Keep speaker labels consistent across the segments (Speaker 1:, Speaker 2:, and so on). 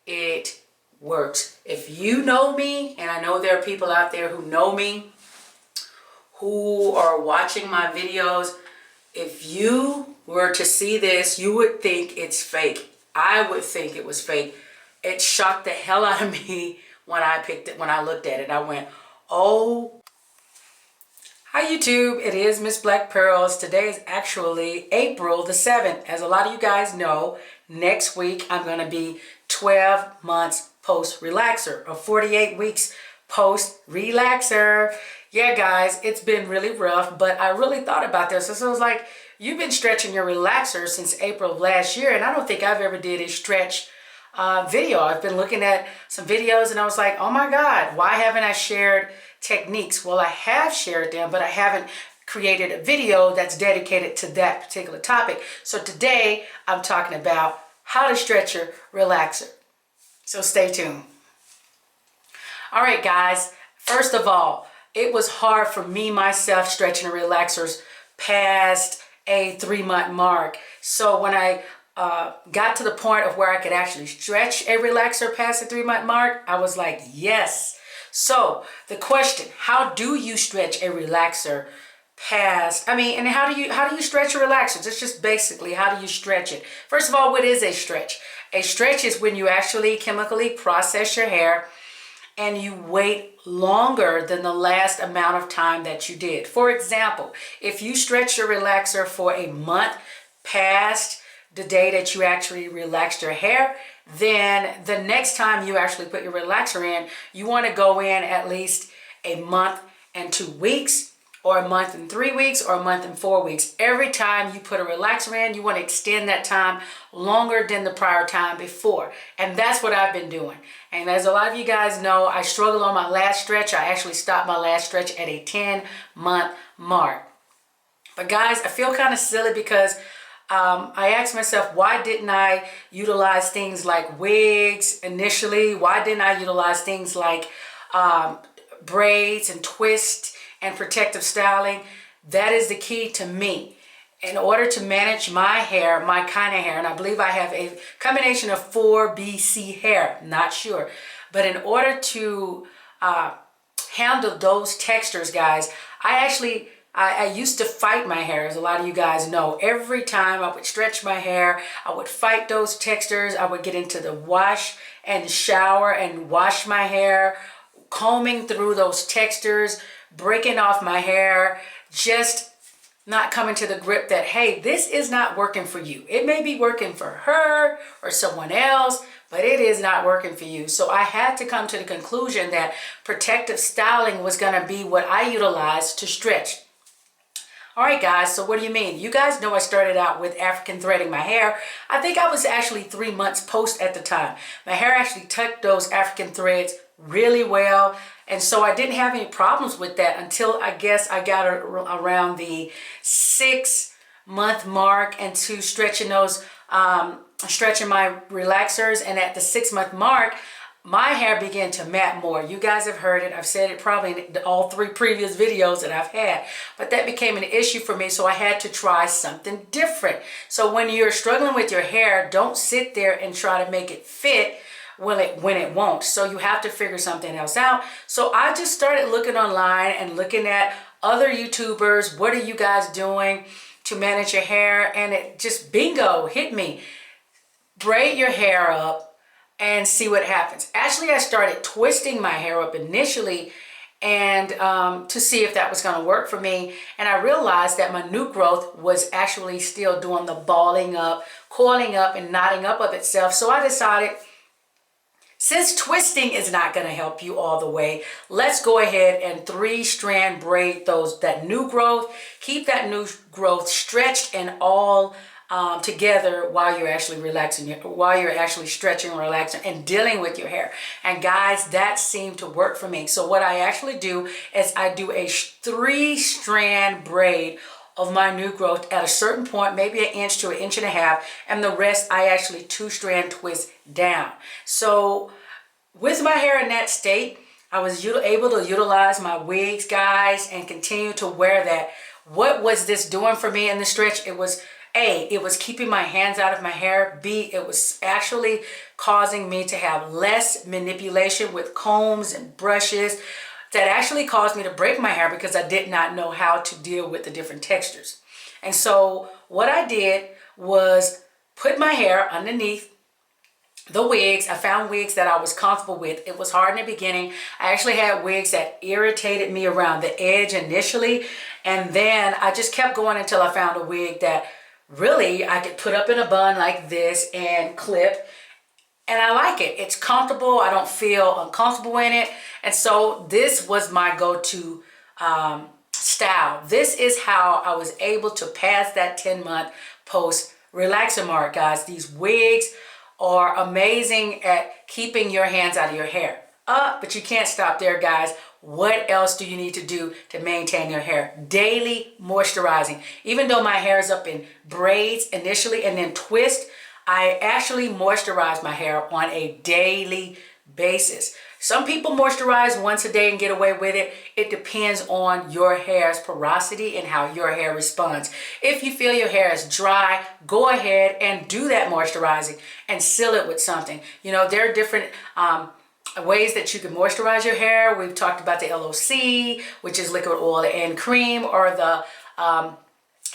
Speaker 1: it works. If you know me, and I know there are people out there who know me, who are watching my videos, if you were to see this, you would think it's fake. I would think it was fake. It shocked the hell out of me when I picked it, when I looked at it. I went, oh. Hi YouTube, it is Mzblackpearlz. Today is actually April the 7th. As a lot of you guys know, next week I'm going to be 12 months post-relaxer, or 48 weeks post-relaxer. Yeah guys, it's been really rough, but I really thought about this. So it was like, you've been stretching your relaxer since April of last year, and I don't think I've ever did a stretch video. I've been looking at some videos and I was like, oh my God, why haven't I shared techniques? Well, I have shared them, but I haven't created a video that's dedicated to that particular topic. So today I'm talking about how to stretch your relaxer. So stay tuned. All right, guys. First of all, it was hard for me myself stretching the relaxers past a 3-month mark. So when I got to the point of where I could actually stretch a relaxer past the 3-month mark, I was like, yes. So the question, how do you stretch a relaxer past, and how do you stretch a relaxer? It's just basically, how do you stretch it? First of all, what is a stretch? A stretch is when you actually chemically process your hair and you wait longer than the last amount of time that you did. For example, if you stretch your relaxer for a month past the day that you actually relaxed your hair, then the next time you actually put your relaxer in, you want to go in at least a month and 2 weeks, or a month and 3 weeks, or a month and 4 weeks. Every time you put a relaxer in, you want to extend that time longer than the prior time before. And that's what I've been doing. And as a lot of you guys know, I struggled on my last stretch. I actually stopped my last stretch at a 10-month mark. But guys, I feel kind of silly because I asked myself, why didn't I utilize things like wigs initially? Why didn't I utilize things like braids and twists and protective styling? That is the key to me. In order to manage my hair, my kind of hair, and I believe I have a combination of 4BC hair, not sure. But in order to handle those textures, guys, I used to fight my hair, as a lot of you guys know. Every time I would stretch my hair, I would fight those textures. I would get into the wash and shower and wash my hair, combing through those textures, breaking off my hair, just not coming to the grip that, hey, this is not working for you. It may be working for her or someone else, but it is not working for you. So I had to come to the conclusion that protective styling was going to be what I utilized to stretch. All right, guys, so what do you mean? You guys know I started out with African threading my hair. I think I was actually 3 months post at the time. My hair actually tucked those African threads really well, and so I didn't have any problems with that until I guess I got around the 6-month mark into stretching those, stretching my relaxers, and at the 6-month mark, my hair began to mat more. You guys have heard it. I've said it probably in all 3 previous videos that I've had. But that became an issue for me, so I had to try something different. So when you're struggling with your hair, don't sit there and try to make it fit when it won't. So you have to figure something else out. So I just started looking online and looking at other YouTubers. What are you guys doing to manage your hair? And it just, bingo, hit me. Braid your hair up and see what happens. Actually, I started twisting my hair up initially and to see if that was going to work for me. And I realized that my new growth was actually still doing the balling up, coiling up, and knotting up of itself. So I decided, since twisting is not going to help you all the way, let's go ahead and 3-strand braid that new growth. Keep that new growth stretched and all together while you're actually relaxing, while you're actually stretching, relaxing, and dealing with your hair. And guys, that seemed to work for me. So what I actually do is I do a 3-strand braid of my new growth at a certain point, maybe 1 inch to 1.5 inches, and the rest I actually 2-strand twist down. So with my hair in that state, I was able to utilize my wigs, guys, and continue to wear that. What was this doing for me in the stretch? It was A, it was keeping my hands out of my hair. B, it was actually causing me to have less manipulation with combs and brushes that actually caused me to break my hair because I did not know how to deal with the different textures. And so what I did was put my hair underneath the wigs. I found wigs that I was comfortable with. It was hard in the beginning. I actually had wigs that irritated me around the edge initially, and then I just kept going until I found a wig that really I could put up in a bun like this and clip, and I like it. It's comfortable. I don't feel uncomfortable in it, and so this was my go-to style. This is how I was able to pass that 10-month post relaxer mark, guys. These wigs are amazing at keeping your hands out of your hair. But you can't stop there, guys. What else do you need to do to maintain your hair? Daily moisturizing. Even though my hair is up in braids initially and then twist, I actually moisturize my hair on a daily basis. Some people moisturize once a day and get away with it. It depends on your hair's porosity and how your hair responds. If you feel your hair is dry, go ahead and do that moisturizing and seal it with something. You know, there are different ways that you can moisturize your hair. We've talked about the LOC, which is liquid oil and cream, or the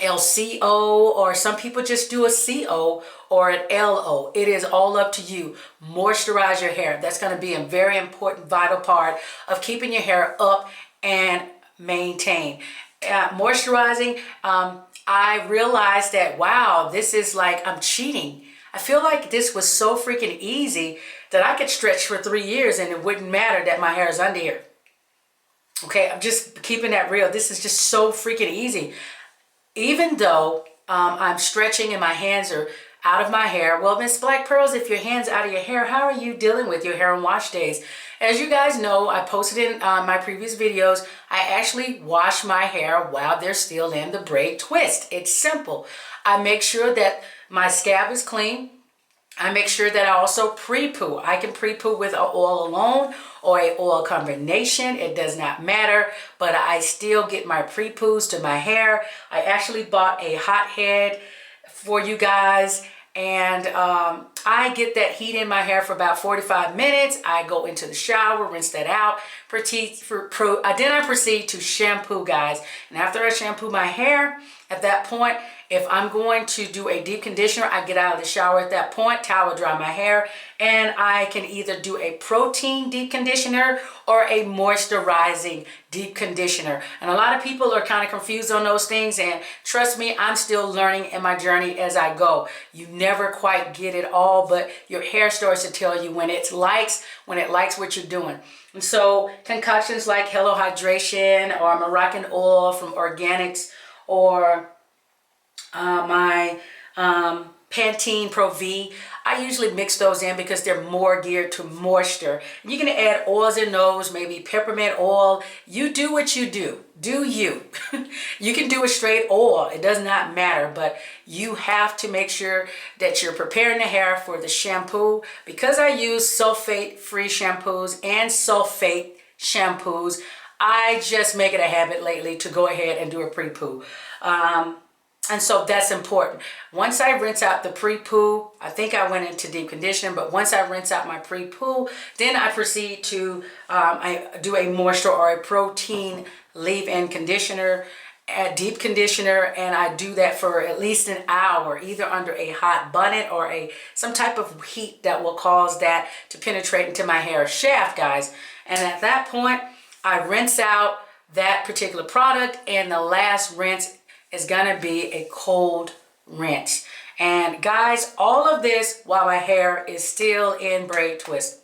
Speaker 1: LCO, or some people just do a CO or an LO. It is all up to you. Moisturize your hair. That's going to be a very important, vital part of keeping your hair up and maintained. Moisturizing, I realized that, wow, this is like I'm cheating. I feel like this was so freaking easy that I could stretch for 3 years and it wouldn't matter that my hair is under here. Okay, I'm just keeping that real. This is just so freaking easy. Even though I'm stretching and my hands are out of my hair. Well, Mzblackpearlz, if your hand's out of your hair, how are you dealing with your hair on wash days? As you guys know, I posted in my previous videos, I actually wash my hair while they're still in the braid twist. It's simple. I make sure that my scalp is clean. I make sure that I also pre-poo. I can pre-poo with an oil alone or a oil combination. It does not matter, but I still get my pre-poos to my hair. I actually bought a hot head for you guys, and I get that heat in my hair for about 45 minutes. I go into the shower, rinse that out. Then I proceed to shampoo, guys. And after I shampoo my hair, at that point, if I'm going to do a deep conditioner, I get out of the shower at that point, towel dry my hair, and I can either do a protein deep conditioner or a moisturizing deep conditioner. And a lot of people are kind of confused on those things, and trust me, I'm still learning in my journey as I go. You never quite get it all, but your hair starts to tell you when it likes what you're doing. And so concoctions like Hello Hydration or Moroccan oil from Organics, or my Pantene Pro V, I usually mix those in because they're more geared to moisture. You can add oils in those, maybe peppermint oil. You do what you do. Do you. You can do a straight oil. It does not matter, but you have to make sure that you're preparing the hair for the shampoo. Because I use sulfate-free shampoos and sulfate shampoos, I just make it a habit lately to go ahead and do a pre-poo. And so that's important. Once I rinse out the pre-poo, I think I went into deep conditioning, but once I rinse out my pre-poo, then I proceed to I do a moisture or a protein leave-in conditioner, a deep conditioner, and I do that for at least an hour, either under a hot bonnet or some type of heat that will cause that to penetrate into my hair shaft, guys. And at that point, I rinse out that particular product, and the last rinse is gonna be a cold rinse. And guys, all of this while my hair is still in braid twist.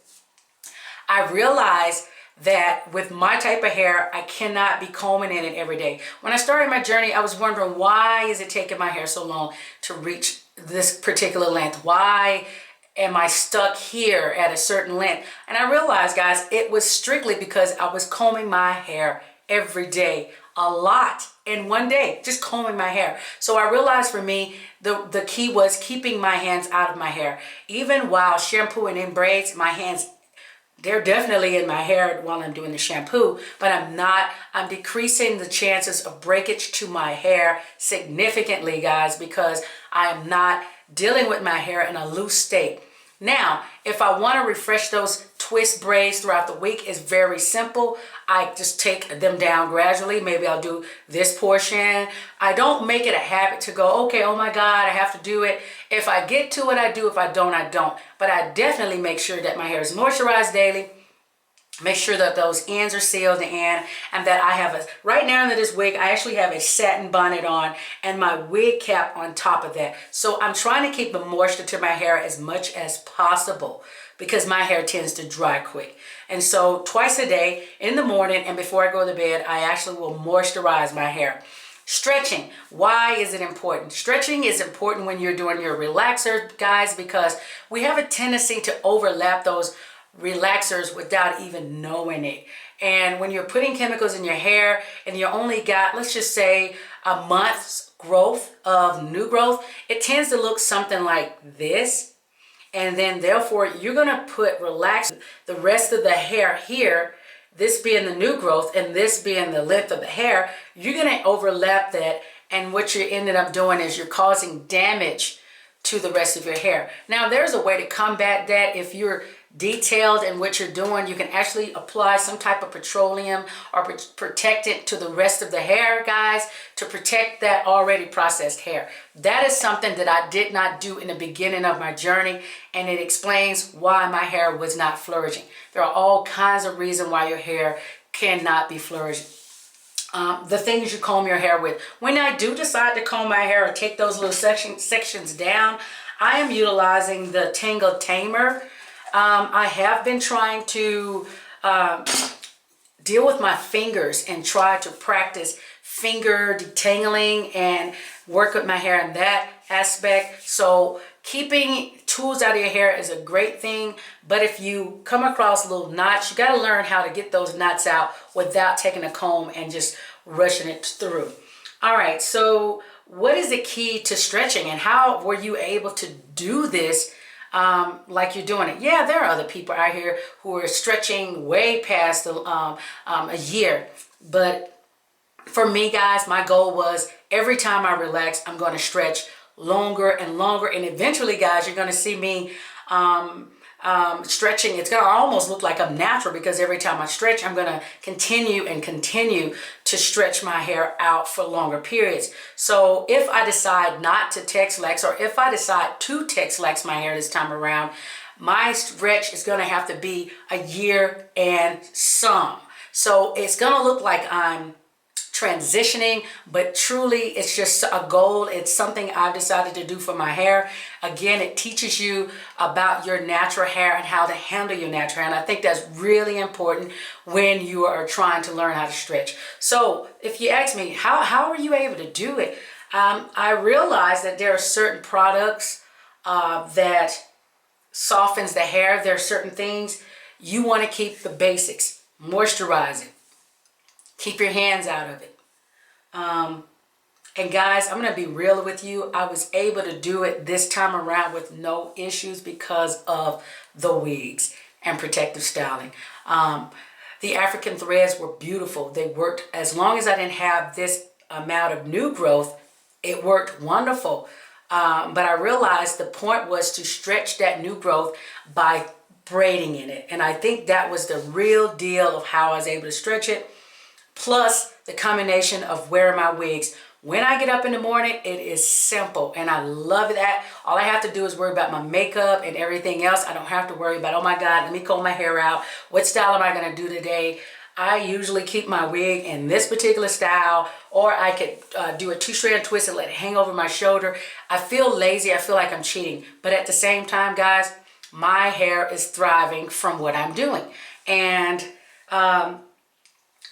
Speaker 1: I realized that with my type of hair, I cannot be combing in it every day. When I started my journey, I was wondering, why is it taking my hair so long to reach this particular length? Why am I stuck here at a certain length? And I realized, guys, it was strictly because I was combing my hair every day, a lot in one day, just combing my hair. So I realized for me, the key was keeping my hands out of my hair. Even while shampooing in braids, my hands, they're definitely in my hair while I'm doing the shampoo, but I'm decreasing the chances of breakage to my hair significantly, guys, because I am not dealing with my hair in a loose state. Now, if I want to refresh those twist braids throughout the week, it's very simple. I just take them down gradually. Maybe I'll do this portion. I don't make it a habit to go, okay, oh my God, I have to do it. If I get to it, I do. If I don't, I don't. But I definitely make sure that my hair is moisturized daily. Make sure that those ends are sealed in, and that I have a, right now in this wig, I actually have a satin bonnet on and my wig cap on top of that. So I'm trying to keep the moisture to my hair as much as possible because my hair tends to dry quick. And so twice a day, in the morning and before I go to bed, I actually will moisturize my hair. Stretching. Why is it important? Stretching is important when you're doing your relaxer, guys, because we have a tendency to overlap those relaxers without even knowing it. And when you're putting chemicals in your hair and you only got, let's just say, a month's growth of new growth, it tends to look something like this. And then therefore you're going to put relax the rest of the hair here, this being the new growth and this being the length of the hair, you're going to overlap that. And what you're ended up doing is you're causing damage to the rest of your hair. Now there's a way to combat that. If you're detailed in what you're doing, you can actually apply some type of petroleum or protectant to the rest of the hair, guys, to protect that already processed hair. That is something that I did not do in the beginning of my journey, and it explains why my hair was not flourishing. There are all kinds of reasons why your hair cannot be flourishing. The things you comb your hair with. When I do decide to comb my hair or take those little sections down, I am utilizing the Tangle Tamer. I have been trying to deal with my fingers and try to practice finger detangling and work with my hair in that aspect. So keeping tools out of your hair is a great thing, but if you come across little knots, you got to learn how to get those knots out without taking a comb and just rushing it through. All right, so what is the key to stretching, and how were you able to do this like you're doing it? Yeah, there are other people out here who are stretching way past a year, but for me, guys, my goal was every time I relax, I'm going to stretch longer and longer, and eventually, guys, you're going to see me stretching. It's going to almost look like I'm natural, because every time I stretch, I'm going to continue to stretch my hair out for longer periods. So if I decide not to Texlax, or if I decide to Texlax my hair this time around, my stretch is going to have to be a year and some. So it's going to look like I'm transitioning, but truly it's just a goal. It's something I've decided to do for my hair. Again, it teaches you about your natural hair and how to handle your natural hair, and I think that's really important when you are trying to learn how to stretch. So if you ask me, how are you able to do it? I realized that there are certain products that softens the hair. There are certain things you want to keep the basics. Moisturize it. Keep your hands out of it. And guys, I'm going to be real with you. I was able to do it this time around with no issues because of the wigs and protective styling. The African threads were beautiful. They worked. As long as I didn't have this amount of new growth, it worked wonderful. But I realized the point was to stretch that new growth by braiding in it. And I think that was the real deal of how I was able to stretch it. Plus the combination of wearing my wigs. When I get up in the morning, it is simple, and I love that. All I have to do is worry about my makeup and everything else. I don't have to worry about, oh my God, let me comb my hair out. What style am I going to do today? I usually keep my wig in this particular style, or I could do a 2-strand twist and let it hang over my shoulder. I feel lazy. I feel like I'm cheating. But at the same time, guys, my hair is thriving from what I'm doing. And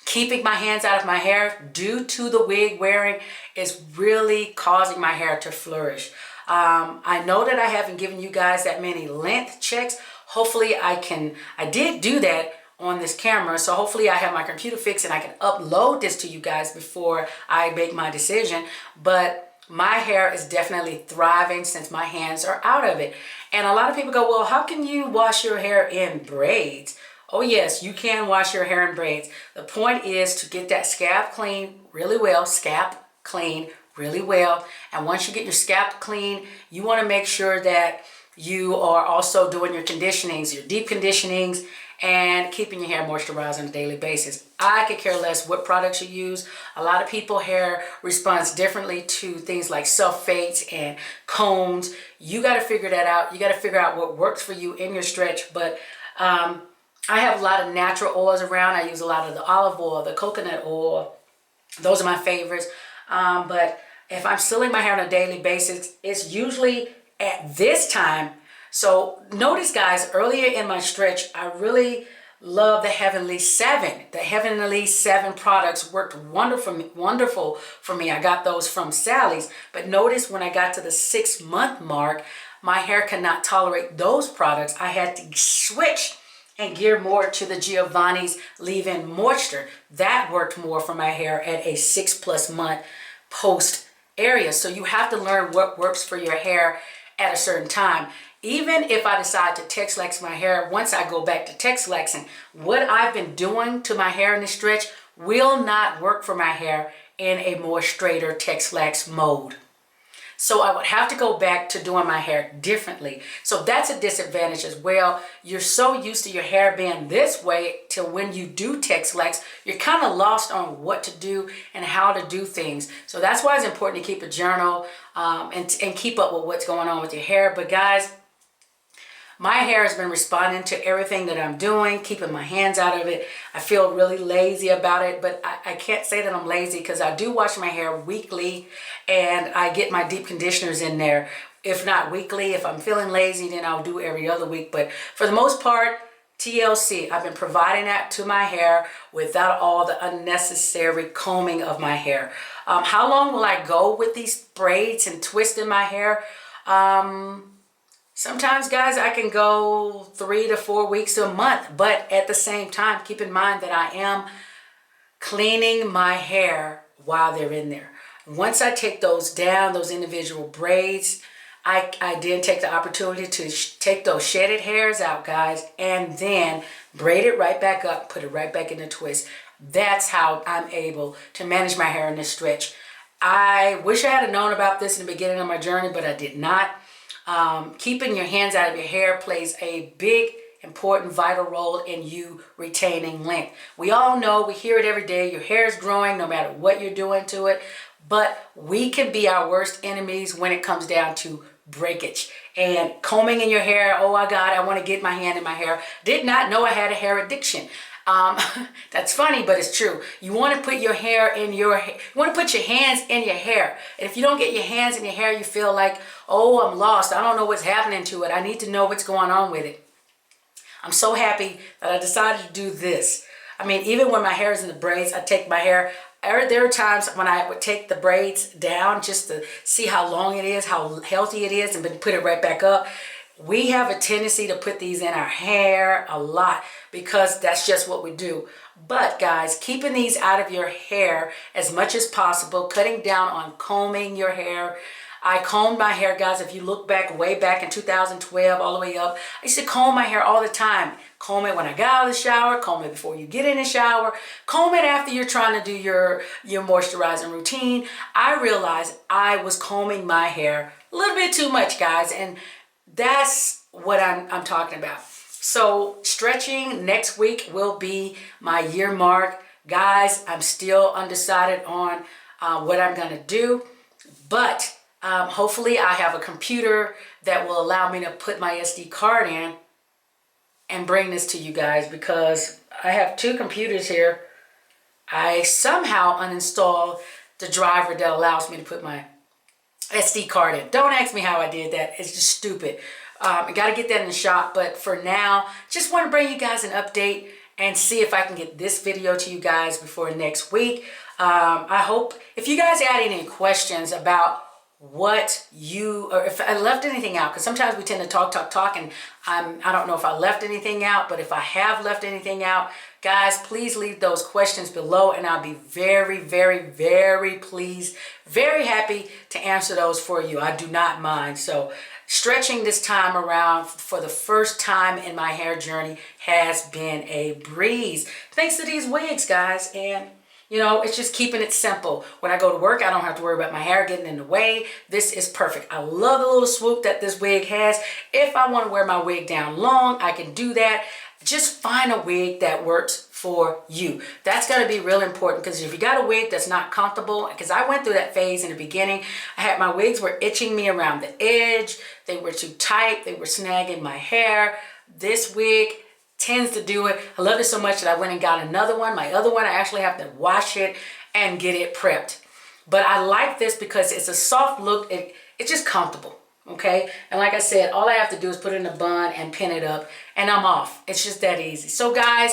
Speaker 1: keeping my hands out of my hair due to the wig wearing is really causing my hair to flourish. I know that I haven't given you guys that many length checks. Hopefully I did do that on this camera, so hopefully I have my computer fixed and I can upload this to you guys before I make my decision. But my hair is definitely thriving since my hands are out of it. And a lot of people go, well, how can you wash your hair in braids? Oh yes, you can wash your hair in braids. The point is to get that scalp clean really well, really well. And once you get your scalp clean, you want to make sure that you are also doing your conditionings, your deep conditionings, and keeping your hair moisturized on a daily basis. I could care less what products you use. A lot of people hair responds differently to things like sulfates and combs. You got to figure that out. You got to figure out what works for you in your stretch. But I have a lot of natural oils around. I use a lot of the olive oil, the coconut oil. Those are my favorites. But if I'm sealing my hair on a daily basis, it's usually at this time. So notice, guys, earlier in my stretch, I really love the Heavenly 7. The Heavenly 7 products worked wonderful for me. I got those from Sally's. But notice when I got to the 6-month mark, my hair could not tolerate those products. I had to switch and gear more to the Giovanni's Leave-In Moisture. That worked more for my hair at a 6+ month post area. So you have to learn what works for your hair at a certain time. Even if I decide to Texlax my hair, once I go back to Texlaxing, what I've been doing to my hair in this stretch will not work for my hair in a more straighter Texlax mode. So I would have to go back to doing my hair differently. So that's a disadvantage as well. You're so used to your hair being this way till when you do Texlax, you're kind of lost on what to do and how to do things. So that's why it's important to keep a journal and keep up with what's going on with your hair. But guys, my hair has been responding to everything that I'm doing, keeping my hands out of it. I feel really lazy about it, but I can't say that I'm lazy because I do wash my hair weekly and I get my deep conditioners in there. If not weekly, if I'm feeling lazy, then I'll do every other week. But for the most part, TLC, I've been providing that to my hair without all the unnecessary combing of my hair. How long will I go with these braids and twisting my hair? Sometimes, guys, I can go 3 to 4 weeks to a month, but at the same time, keep in mind that I am cleaning my hair while they're in there. Once I take those down, those individual braids, I then take the opportunity to take those shedded hairs out, guys, and then braid it right back up, put it right back in the twist. That's how I'm able to manage my hair in this stretch. I wish I had known about this in the beginning of my journey, but I did not. Keeping your hands out of your hair plays a big, important, vital role in you retaining length. We all know, we hear it every day, your hair is growing no matter what you're doing to it, but we can be our worst enemies when it comes down to breakage. And combing in your hair, oh my God, I want to get my hand in my hair. Did not know I had a hair addiction. That's funny, but it's true. You want to put your hair in your hair. You want to put your hands in your hair. And if you don't get your hands in your hair, you feel like, oh, I'm lost. I don't know what's happening to it. I need to know what's going on with it. I'm so happy that I decided to do this. I mean, even when my hair is in the braids, I take my hair. There are times when I would take the braids down just to see how long it is, how healthy it is, and then put it right back up. We have a tendency to put these in our hair a lot because that's just what we do. But guys, keeping these out of your hair as much as possible, cutting down on combing your hair. I combed my hair, guys. If you look back, way back in 2012, all the way up, I used to comb my hair all the time. Comb it when I got out of the shower, comb it before you get in the shower, comb it after you're trying to do your moisturizing routine. I realized I was combing my hair a little bit too much, guys, and that's what I'm talking about. So stretching next week will be my year mark. Guys, I'm still undecided on what I'm going to do, but hopefully I have a computer that will allow me to put my SD card in and bring this to you guys, because I have 2 computers here. I somehow uninstalled the driver that allows me to put my SD card in. Don't ask me how I did that. It's just stupid. I got to get that in the shop. But for now, just want to bring you guys an update and see if I can get this video to you guys before next week. I hope if you guys had any questions about what you, or if I left anything out, because sometimes we tend to talk, and I don't know if I left anything out, but if I have left anything out, guys, please leave those questions below, and I'll be very, very, very pleased, very happy to answer those for you. I do not mind. So stretching this time around for the first time in my hair journey has been a breeze. Thanks to these wigs, guys, and You know, it's just keeping it simple. When I go to work, I don't have to worry about my hair getting in the way. This is perfect. I love the little swoop that this wig has. If I want to wear my wig down long, I can do that. Just find a wig that works for you. That's going to be real important, because if you got a wig that's not comfortable, because I went through that phase in the beginning. I had my wigs were itching me around the edge. They were too tight. They were snagging my hair. This wig tends to do it. I love it so much that I went and got another one. My other one, I actually have to wash it and get it prepped. But I like this because it's a soft look. It's just comfortable. Okay, and like I said, all I have to do is put it in a bun and pin it up, and I'm off. It's just that easy. So guys,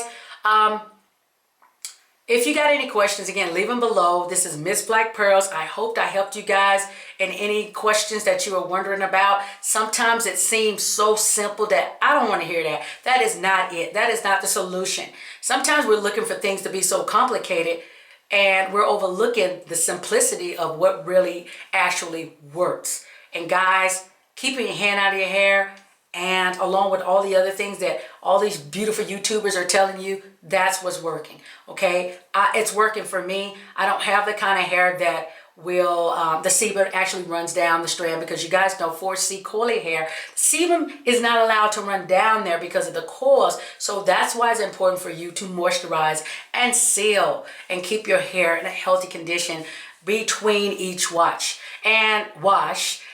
Speaker 1: if you got any questions, again, leave them below. This is Mzblackpearlz. I hope I helped you guys in any questions that you were wondering about. Sometimes it seems so simple that I don't want to hear that. That is not it. That is not the solution. Sometimes we're looking for things to be so complicated, and we're overlooking the simplicity of what really actually works. And guys, keeping your hand out of your hair, and along with all the other things that all these beautiful YouTubers are telling you, that's what's working. Okay, it's working for me. I don't have the kind of hair that will, the sebum actually runs down the strand, because you guys know 4C coily hair, sebum is not allowed to run down there because of the coils. So that's why it's important for you to moisturize and seal and keep your hair in a healthy condition between each wash.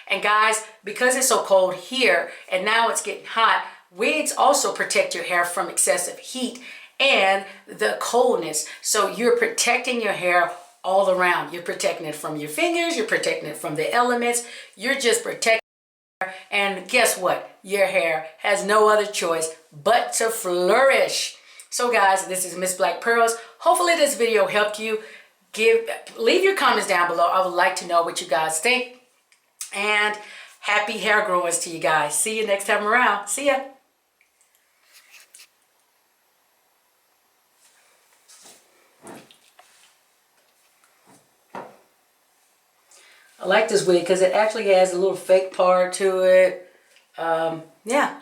Speaker 1: And guys, because it's so cold here and now it's getting hot, wigs also protect your hair from excessive heat and the coldness. So you're protecting your hair all around. You're protecting it from your fingers, you're protecting it from the elements, you're just protecting your hair. And guess what? Your hair has no other choice but to flourish. So guys, this is Mzblackpearlz. Hopefully this video helped you. Leave your comments down below. I would like to know what you guys think. And happy hair growers to you guys. See you next time around. See ya. I like this wig because it actually has a little fake part to it. Yeah.